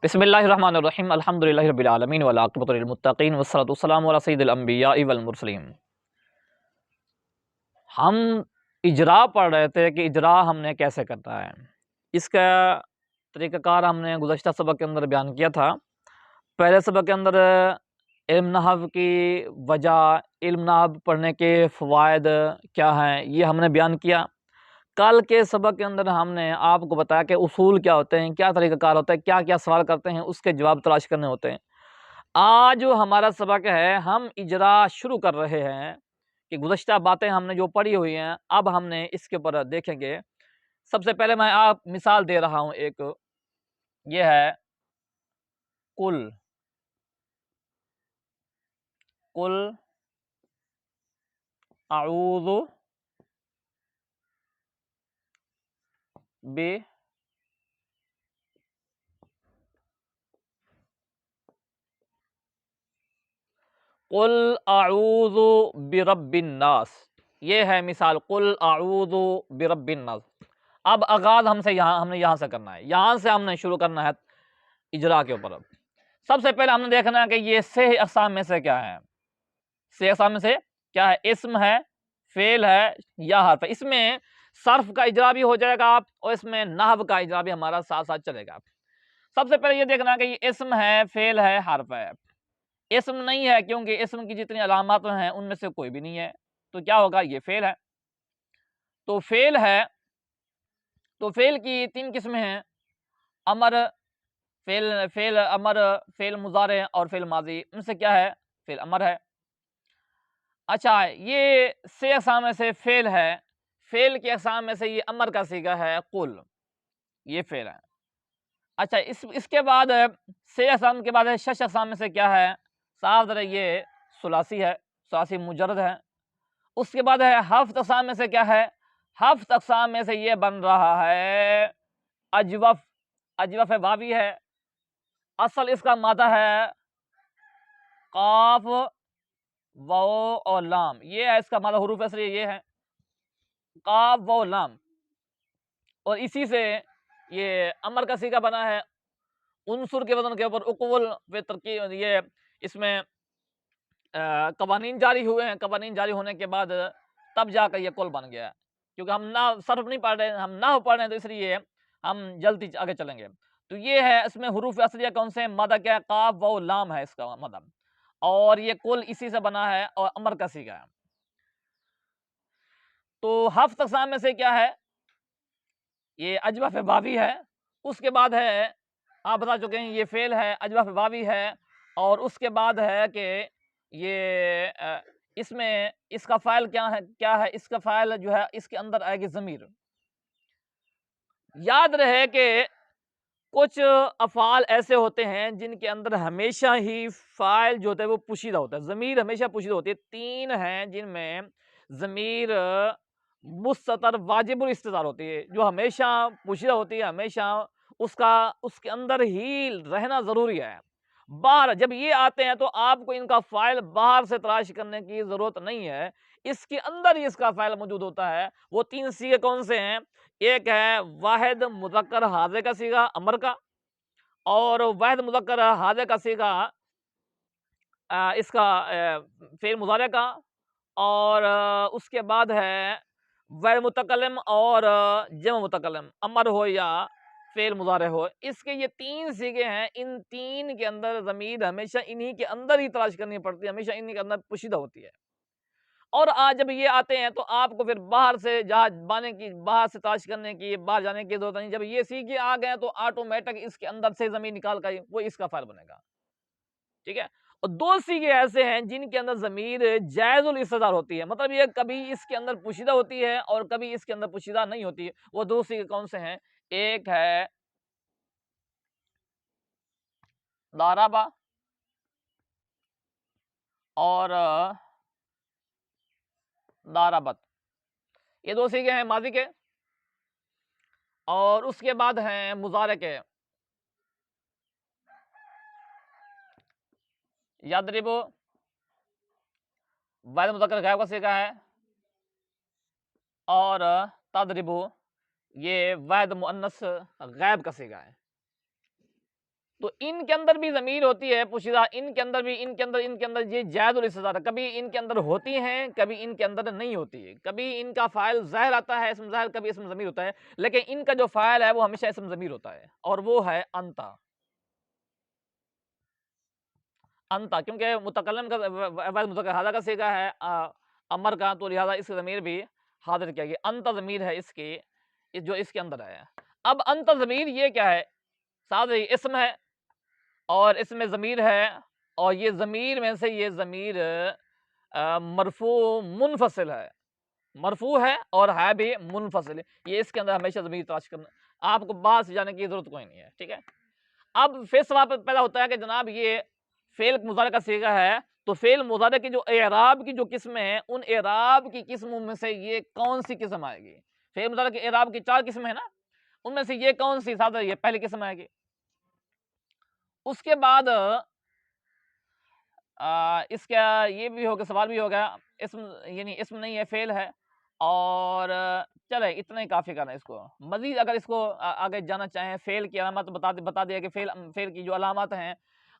بسم اللہ الرحمن الرحیم الحمدللہ رب العالمین والعاقبۃ للمتقین والصلاۃ والسلام علی سید الانبیاء والمرسلین۔ ہم اجرا پڑھ رہے تھے کہ اجرا ہم نے کیسے کرنا ہے، اس کا طریقہ کار ہم نے گزشتہ سبق کے اندر بیان کیا تھا۔ پہلے سبق کے اندر علم نحو کی وجہ، علم نحو پڑھنے کے فوائد کیا ہیں، یہ ہم نے بیان کیا۔ کل کے سبق کے اندر ہم نے آپ کو بتایا کہ اصول کیا ہوتے ہیں، کیا طریقہ کار ہوتا ہے، کیا کیا سوال کرتے ہیں، اس کے جواب تلاش کرنے ہوتے ہیں۔ آج جو ہمارا سبق ہے، ہم اجرا شروع کر رہے ہیں کہ گزشتہ باتیں ہم نے جو پڑھی ہوئی ہیں، اب ہم نے اس کے اوپر دیکھیں گے۔ سب سے پہلے میں آپ مثال دے رہا ہوں، ایک یہ ہے قل اعوذ ب قل اعوذ برب الناس، یہ ہے مثال، قل اعوذ برب الناس۔ اب آغاز ہم نے یہاں سے کرنا ہے، یہاں سے ہم نے شروع کرنا ہے اجرا کے اوپر۔ سب سے پہلے ہم نے دیکھنا ہے کہ یہ سے اقسام میں سے کیا ہے، سے اقسام میں سے کیا ہے، اسم ہے، فعل ہے یا حرف ہے۔ اس میں صرف کا اجرا بھی ہو جائے گا آپ، اور اس میں نحو کا اجرا بھی ہمارا ساتھ ساتھ چلے گا۔ سب سے پہلے یہ دیکھنا ہے کہ یہ اسم ہے، فعل ہے، حرف ہے۔ اسم نہیں ہے کیونکہ اسم کی جتنی علامات ہیں ان میں سے کوئی بھی نہیں ہے، تو کیا ہوگا، یہ فعل ہے۔ تو فعل ہے، تو فعل کی تین قسمیں ہیں، امر، فعل امر، فعل مضارع اور فعل ماضی۔ ان سے کیا ہے، فعل امر ہے۔ اچھا، یہ سے اقسام میں سے فعل ہے، فعل کے اقسام میں سے یہ امر کا صیغہ ہے قل، یہ فعل ہے۔ اچھا، اس کے بعد سے اقسام کے بعد ہے شش اقسام میں سے کیا ہے، صاف ذرا یہ ثلاثی ہے، ثلاثی مجرد ہے۔ اس کے بعد ہے ہفت اقسام میں سے کیا ہے، ہفت اقسام میں سے یہ بن رہا ہے اجوف، اجوف واوی ہے۔ اصل اس کا مادہ ہے قاف، واو اور لام، یہ ہے اس کا مادہ، حروف اصلی یہ ہے قاف، واو، لام، اور اسی سے یہ امر کا صیغہ بنا ہے۔ عنصر کے وزن کے اوپر اقول و ترکیب، یہ اس میں قوانین جاری ہوئے ہیں، قوانین جاری ہونے کے بعد تب جا کر یہ قول بن گیا ہے۔ کیونکہ ہم نہ صرف نہیں پڑھ رہے ہیں، ہم نحو پڑھ رہے ہیں، تو اس لیے ہم جلدی آگے چلیں گے۔ تو یہ ہے، اس میں حروف اصلیہ کون سے ہیں، مادہ کیا ہے، قاف، واو، لام ہے اس کا مادہ، اور یہ قول اسی سے بنا ہے اور امر کا صیغہ ہے۔ تو ہفت اقسام میں سے کیا ہے، یہ اجوف واوی ہے۔ اس کے بعد ہے، آپ بتا چکے ہیں، یہ فعل ہے، اجوف واوی ہے، اور اس کے بعد ہے کہ یہ اس میں اس کا فاعل کیا ہے، اس کا فاعل جو ہے اس کے اندر آئے گی ضمیر۔ یاد رہے کہ کچھ افعال ایسے ہوتے ہیں جن کے اندر ہمیشہ ہی فاعل جو ہوتا ہے وہ پوشیدہ ہوتا ہے، ضمیر ہمیشہ پوشیدہ ہوتی ہے۔ تین ہیں جن میں ضمیر مستتر واجب الاستتار ہوتی ہے، جو ہمیشہ پوشیدہ ہوتی ہے، ہمیشہ اس کے اندر ہی رہنا ضروری ہے۔ باہر جب یہ آتے ہیں تو آپ کو ان کا فاعل باہر سے تلاش کرنے کی ضرورت نہیں ہے، اس کے اندر ہی اس کا فاعل موجود ہوتا ہے۔ وہ تین صیغے کون سے ہیں، ایک ہے واحد مذکر حاضر کا صیغہ امر کا، اور واحد مذکر حاضر کا صیغہ اس کا فعل مضارع کا، اور اس کے بعد ہے غیر متکلم اور جمع متکلم، امر ہو یا فعل مضارع ہو۔ اس کے یہ تین صیغے ہیں، ان تین کے اندر ضمیر ہمیشہ انہی کے اندر ہی تلاش کرنی پڑتی ہے، ہمیشہ انہی کے اندر پوشیدہ ہوتی ہے۔ اور آج جب یہ آتے ہیں تو آپ کو پھر باہر سے باہر سے تلاش کرنے کی، باہر جانے کی ضرورت نہیں۔ جب یہ سیکھے آ گئے تو آٹومیٹک اس کے اندر سے ضمیر نکال کر وہ اس کا فاعل بنے گا، ٹھیک ہے۔ اور دو سیغے ایسے ہیں جن کے اندر ضمیر جائز الاستتار ہوتی ہے، مطلب یہ کبھی اس کے اندر پوشیدہ ہوتی ہے اور کبھی اس کے اندر پوشیدہ نہیں ہوتی ہے۔ وہ دو سیغے کون سے ہیں، ایک ہے ضربہ اور ضربت، یہ دو سیغے ہیں ماضی کے، اور اس کے بعد ہیں مضارع کے، یضرب واحد مذکر غائب کا صیغہ ہے، اور تضرب یہ واحد مؤنث غائب کا صیغہ ہے۔ تو ان کے اندر بھی ضمیر ہوتی ہے پوشیدہ، ان کے اندر بھی، ان کے اندر یہ زائد الاستعارہ، کبھی ان کے اندر ہوتی ہیں، کبھی ان کے اندر نہیں ہوتی ہے، کبھی ان کا فاعل ظاہر آتا ہے اسم ظاہر، کبھی اسم ضمیر ہوتا ہے، لیکن ان کا جو فاعل ہے وہ ہمیشہ اسم ضمیر ہوتا ہے، اور وہ ہے انتا۔ انتا کیونکہ متکلم کا واحد مذکر حاضر کا صیغہ ہے امر کا، تو لہذا اس کی ضمیر بھی حاضر کیا گیا، انتا ضمیر ہے اس کی جو اس کے اندر ہے۔ اب انتا ضمیر یہ کیا ہے؟ ساتھ ہی اسم ہے اور اس میں ضمیر ہے، اور یہ ضمیر میں سے یہ ضمیر مرفوع منفصل ہے، مرفوع ہے اور ہے بھی منفصل، یہ اس کے اندر ہمیشہ ضمیر تلاش کرنا، آپ کو بات جانے کی ضرورت کوئی نہیں ہے، ٹھیک ہے۔ اب پھر سوال پیدا ہوتا ہے کہ جناب یہ فعل مضارع کا صیغہ ہے، تو فعل مضارع کی جو اعراب کی جو قسمیں ہیں، ان اعراب کی قسموں میں سے یہ کون سی قسم آئے گی؟ فعل مضارع کے اعراب کی 4 قسمیں ہیں نا، ان میں سے یہ کون سی؟ ساتھ یہ پہلی قسم آئے گی۔ اس کے بعد اس کا یہ بھی ہوگا، سوال بھی ہوگا، اسم یعنی اسم نہیں ہے، فعل ہے، اور چلے اتنا ہی کافی کرنا اس کو، مزید اگر اس کو آگے جانا چاہیں فعل کی علامات بتا دیا کہ فعل کی جو علامات ہیں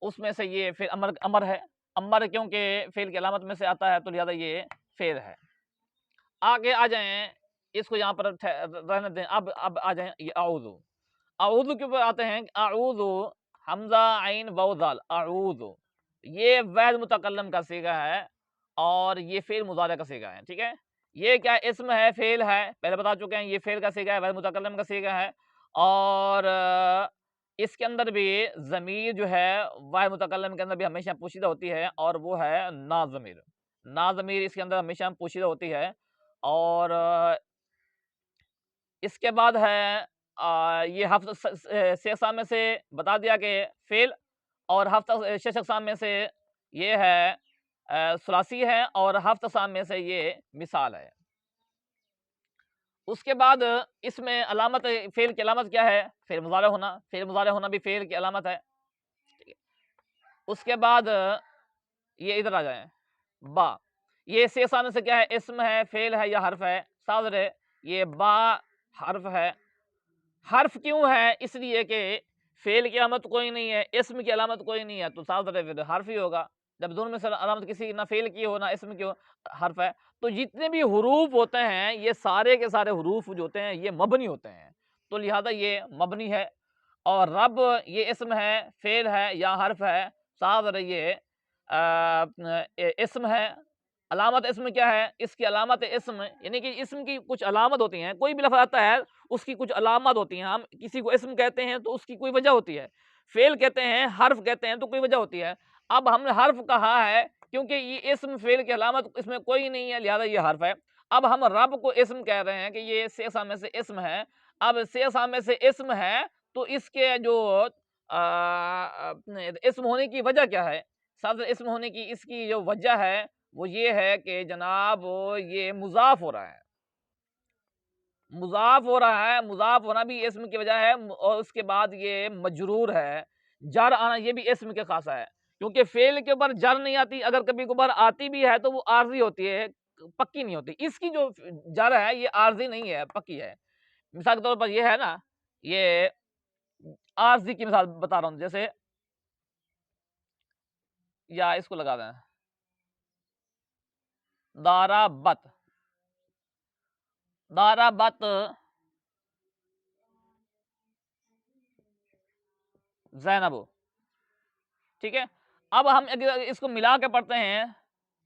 اس میں سے یہ فعل امر ہے، امر کیونکہ فعل کی علامت میں سے آتا ہے تو لہذا یہ فعل ہے۔ آگے آ جائیں، اس کو یہاں پر رہنے دیں، اب آ جائیں یہ اعوذ، اعوذ کے اوپر آتے ہیں، اعوذ حمزہ عین واو ذال، اعوذ یہ واحد متکلم کا صیغہ ہے اور یہ فعل مضارع کا صیغہ ہے، ٹھیک ہے۔ یہ کیا اسم ہے؟ فعل ہے، پہلے بتا چکے ہیں، یہ فعل کا صیغہ ہے، واحد متکلم کا صیغہ ہے، اور اس کے اندر بھی ضمیر جو ہے واحد متکلم کے اندر بھی ہمیشہ پوشیدہ ہوتی ہے، اور وہ ہے نا ضمیر، نا ضمیر اس کے اندر ہمیشہ پوشیدہ ہوتی ہے، اور اس کے بعد ہے یہ ہفتہ 6 اقسام میں سے بتا دیا کہ فعل، اور ہفتہ 6 اقسام میں سے یہ ہے ثلاثی ہے، اور ہفتہ اقسام میں سے یہ مثال ہے۔ اس کے بعد اس میں علامت فعل کی علامت کیا ہے؟ فعل مضارع ہونا، فعل مضارع ہونا بھی فعل کی علامت ہے۔ اس کے بعد یہ ادھر آ جائیں، با، یہ 6 اقسام میں سے کیا ہے؟ اسم ہے، فعل ہے یا حرف ہے؟ ساتھ رہے یہ با حرف ہے، حرف کیوں ہے؟ اس لیے کہ فعل کی علامت کوئی نہیں ہے، اسم کی علامت کوئی نہیں ہے، تو ساتھ رہے پھر حرف ہی ہوگا، جب دونوں میں سے علامت کسی نہ فعل کی ہو نہ اسم کی ہو، حرف ہے۔ تو جتنے بھی حروف ہوتے ہیں یہ سارے کے سارے حروف جو ہوتے ہیں یہ مبنی ہوتے ہیں، تو لہذا یہ مبنی ہے، اور رب یہ اسم ہے، فعل ہے یا حرف ہے، ساتھ رہے یہ اسم ہے۔ علامت اسم کیا ہے؟ اس کی علامت اسم یعنی کہ اسم کی کچھ علامت ہوتی ہیں، کوئی بھی لفظ آتا ہے اس کی کچھ علامات ہوتی ہیں، ہم کسی کو اسم کہتے ہیں تو اس کی کوئی وجہ ہوتی ہے، فعل کہتے ہیں، حرف کہتے ہیں تو کوئی وجہ ہوتی ہے۔ اب ہم نے حرف کہا ہے کیونکہ یہ اسم فعل کی علامت اس میں کوئی نہیں ہے، لہذا یہ حرف ہے۔ اب ہم رب کو اسم کہہ رہے ہیں کہ یہ 6 اقسام میں سے اسم ہے، اب 6 اقسام میں سے اسم ہے تو اس کے جو اسم ہونے کی وجہ کیا ہے؟ ساتھ اسم ہونے کی اس کی جو وجہ ہے وہ یہ ہے کہ جناب یہ مضاف ہو رہا ہے، مضاف ہو رہا ہے، مضاف ہونا بھی اسم کی وجہ ہے، اور اس کے بعد یہ مجرور ہے، جر آنا یہ بھی اسم کے خاصہ ہے، کیونکہ فعل کے اوپر جر نہیں آتی، اگر کبھی کبھار آتی بھی ہے تو وہ عارضی ہوتی ہے، پکی نہیں ہوتی، اس کی جو جر ہے یہ عارضی نہیں ہے، پکی ہے۔ مثال کے طور پر یہ ہے نا، یہ عارضی کی مثال بتا رہا ہوں، جیسے یا اس کو لگا دیں دارا بت، دارا بت زینب، ٹھیک ہے۔ اب ہم اگر اس کو ملا کے پڑھتے ہیں،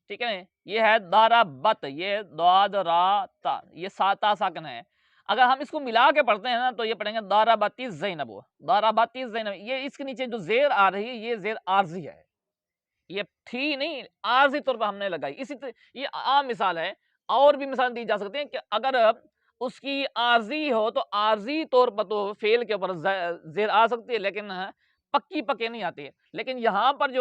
ٹھیک ہے، یہ ہے دارا بت، یہ داد را تا، یہ ساتا ساکن ہے، اگر ہم اس کو ملا کے پڑھتے ہیں نا تو یہ پڑھیں گے دارا باتی زینب، دارا باتی زینب، یہ اس کے نیچے جو زیر آ رہی ہے یہ زیر عارضی ہے، یہ تھی نہیں، عارضی طور پر ہم نے لگائی، اسی طرح یہ عام مثال ہے، اور بھی مثال دی جا سکتی ہیں کہ اگر اس کی عارضی ہو تو عارضی طور پر تو فعل کے اوپر زیر آ سکتی ہے، لیکن پکے نہیں آتی ہے، لیکن یہاں پر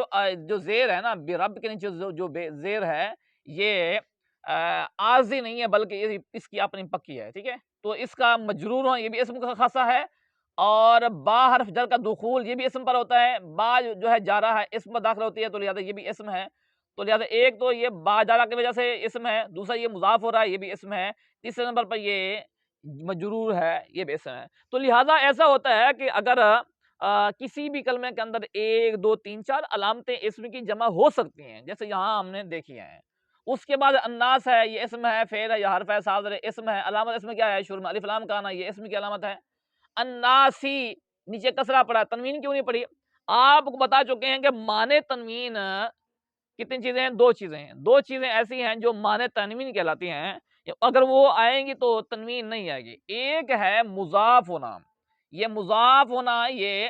جو زیر ہے نا، رب کے نیچے جو زیر ہے یہ عارضی نہیں ہے بلکہ اس کی اپنی پکی ہے، ٹھیک ہے، تو اس کا مجرور ہو یہ بھی اسم کا خاصہ ہے، اور با حرف جر کا دخول یہ بھی اسم پر ہوتا ہے، با جو ہے جارہ ہے اسم پر داخل ہوتی ہے تو لہذا یہ بھی اسم ہے، تو لہذا ایک تو یہ با جارہ کی وجہ سے اسم ہے، دوسرا یہ مضاف ہو رہا ہے یہ بھی اسم ہے، تیسرے نمبر پر یہ مجرور ہے یہ بھی اسم ہے، تو لہذا ایسا ہوتا ہے کہ اگر کسی بھی کلمے کے اندر 1 2 3 4 علامتیں اسم کی جمع ہو سکتی ہیں، جیسے یہاں ہم نے دیکھی ہیں۔ اس کے بعد الناس ہے، یہ اسم ہے، فعل ہے یا حرف ہے، صادر اسم ہے، علامت اسم کیا ہے؟ شروع میں الف لام کا آنا، یہ اسم کی علامت ہے۔ الناسی، نیچے کسرہ پڑا، تنوین کیوں نہیں پڑی؟ آپ کو بتا چکے ہیں کہ معنی تنوین کتنی چیزیں ہیں؟ 2 چیزیں ہیں۔ 2 چیزیں ایسی ہیں جو معنی تنوین کہلاتی ہیں، اگر وہ آئیں گی تو تنوین نہیں آئے گی۔ ایک ہے مضاف ہونا، یہ مضاف ہونا، یہ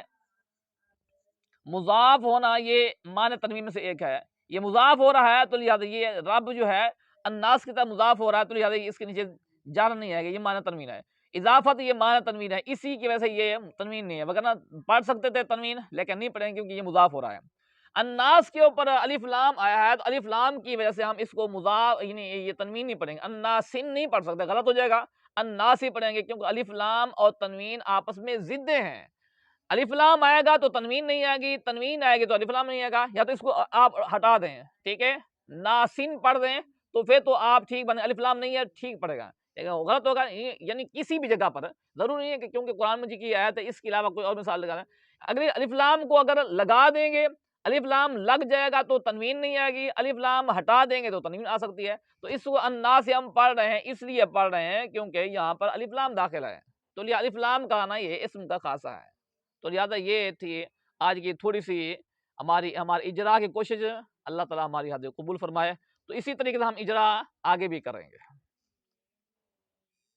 مضاف ہونا، یہ معنی تنوین میں سے ایک ہے۔ یہ مضاف ہو رہا ہے تو لہٰذا یہ رب جو ہے الناس کی طرف مضاف ہو رہا ہے تو لہٰذا اس کے نیچے جار نہیں آئے گا، یہ معنی تنوین ہے۔ اضافت، یہ معنی تنوین ہے، اسی کی وجہ سے یہ تنوین نہیں ہے، وگرنہ پڑھ سکتے تھے تنوین، لیکن نہیں پڑھیں کیونکہ یہ مضاف ہو رہا ہے۔ الناس کے اوپر الف لام آیا ہے تو الف لام کی وجہ سے ہم اس کو مضاف، یعنی یہ تنوین نہیں پڑھیں گے، الناسن نہیں پڑھ سکتے، غلط ہو جائے گا، الناس ہی پڑھیں گے، کیونکہ الف لام اور تنوین آپس میں ضدیں ہیں۔ الف لام آئے گا تو تنوین نہیں آئے گی، تنوین آئے گی تو الف لام نہیں آئے گا، یا تو اس کو آپ ہٹا دیں، ٹھیک ہے، ناسن پڑھ دیں تو پھر تو آپ ٹھیک بنے، الف لام نہیں ہے ٹھیک پڑھے گا، لیکن غلط ہوگا، یعنی کسی بھی جگہ پر ضروری نہیں ہے کہ کیونکہ قرآن مجید کی آیت ہے اس کے علاوہ کوئی اور مثال لگا دیں، اگر الف لام کو اگر لگا دیں گے، الف لام لگ جائے گا تو تنوین نہیں آئے گی، الف لام ہٹا دیں گے تو تنوین آ سکتی ہے۔ تو اس کو الناس سے ہم پڑھ رہے ہیں، اس لیے پڑھ رہے ہیں کیونکہ یہاں پر الف لام داخل ہے، تو لہٰذا الف لام کا آنا یہ اسم کا خاصہ ہے۔ تو لہٰذا یہ تھی آج کی تھوڑی سی ہماری اجرا کی کوشش، اللہ تعالیٰ ہماری حاضر قبول فرمائے، تو اسی طریقے سے ہم اجرا آگے بھی کریں گے۔